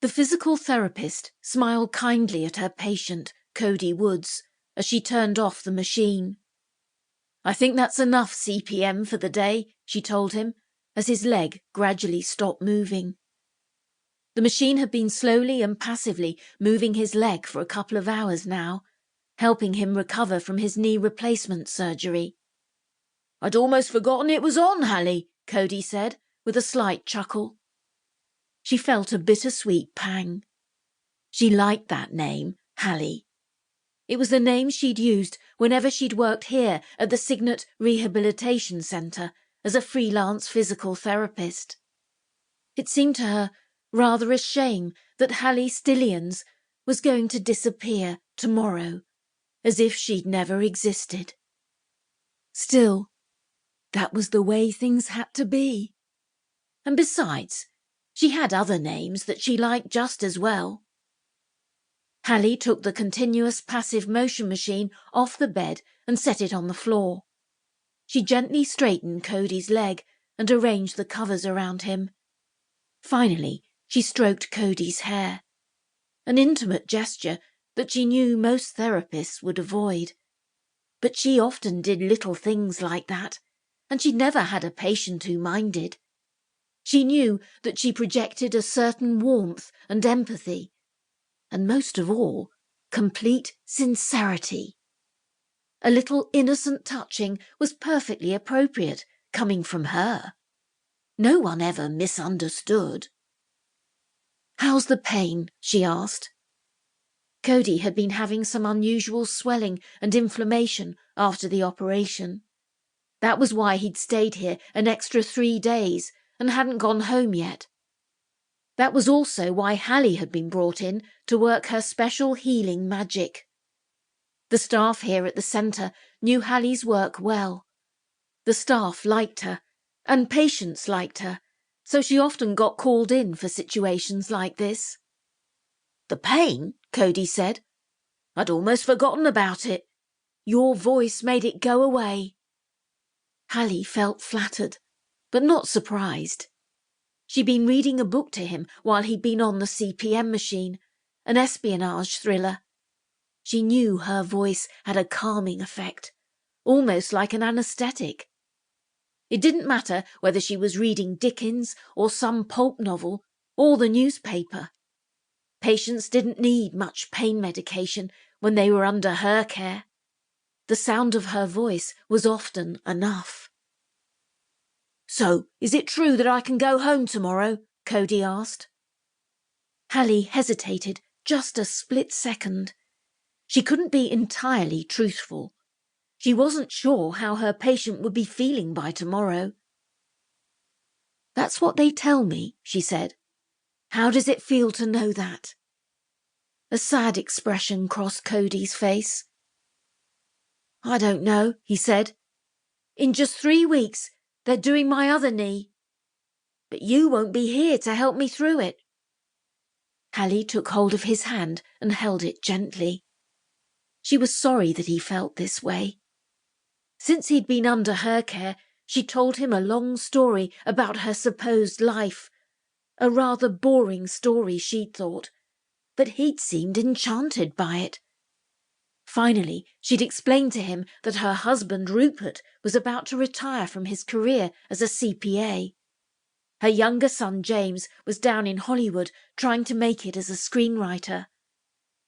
The physical therapist smiled kindly at her patient, Cody Woods, as she turned off the machine. "I think that's enough CPM for the day," she told him, as his leg gradually stopped moving. The machine had been slowly and passively moving his leg for a couple of hours now, helping him recover from his knee replacement surgery. "I'd almost forgotten it was on, Hallie," Cody said, with a slight chuckle. She felt a bittersweet pang. She liked that name, Hallie. It was the name she'd used whenever she'd worked here at the Signet Rehabilitation Centre as a freelance physical therapist. It seemed to her rather a shame that Hallie Stillians was going to disappear tomorrow, as if she'd never existed. Still, that was the way things had to be. And besides, she had other names that she liked just as well. Hallie took the continuous passive motion machine off the bed and set it on the floor. She gently straightened Cody's leg and arranged the covers around him. Finally, she stroked Cody's hair, an intimate gesture that she knew most therapists would avoid. But she often did little things like that, and she'd never had a patient who minded. She knew that she projected a certain warmth and empathy, and most of all, complete sincerity. A little innocent touching was perfectly appropriate, coming from her. No one ever misunderstood. "How's the pain?" she asked. Cody had been having some unusual swelling and inflammation after the operation. That was why he'd stayed here an extra 3 days and hadn't gone home yet. That was also why Hallie had been brought in to work her special healing magic. The staff here at the centre knew Hallie's work well. The staff liked her, and patients liked her, so she often got called in for situations like this. "The pain?" Cody said. "I'd almost forgotten about it. Your voice made it go away." Hallie felt flattered, but not surprised. She'd been reading a book to him while he'd been on the CPM machine, an espionage thriller. She knew her voice had a calming effect, almost like an anaesthetic. It didn't matter whether she was reading Dickens or some pulp novel or the newspaper. Patients didn't need much pain medication when they were under her care. The sound of her voice was often enough. "So, is it true that I can go home tomorrow?" Cody asked. Hallie hesitated just a split second. She couldn't be entirely truthful. She wasn't sure how her patient would be feeling by tomorrow. "That's what they tell me," she said. "How does it feel to know that?" A sad expression crossed Cody's face. "I don't know," he said. "In just 3 weeks, they're doing my other knee. But you won't be here to help me through it." Hallie took hold of his hand and held it gently. She was sorry that he felt this way. Since he'd been under her care, she told him a long story about her supposed life. A rather boring story, she'd thought, but he'd seemed enchanted by it. Finally, she'd explained to him that her husband Rupert was about to retire from his career as a CPA. Her younger son James was down in Hollywood trying to make it as a screenwriter.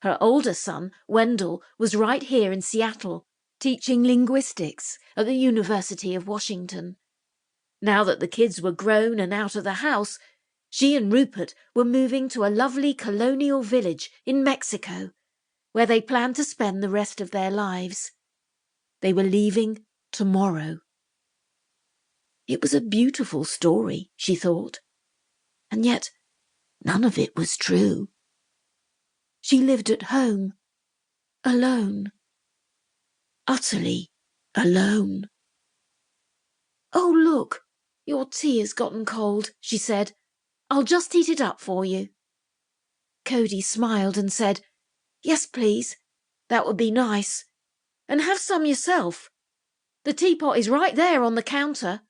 Her older son, Wendell, was right here in Seattle, teaching linguistics at the University of Washington. Now that the kids were grown and out of the house, she and Rupert were moving to a lovely colonial village in Mexico, where they planned to spend the rest of their lives. They were leaving tomorrow. It was a beautiful story, she thought, and yet none of it was true. She lived at home, alone, utterly alone. "Oh, look, your tea has gotten cold," she said. "I'll just heat it up for you." Cody smiled and said, "Yes, please. That would be nice. And have some yourself. The teapot is right there on the counter."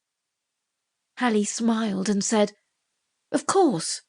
Hallie smiled and said, "Of course."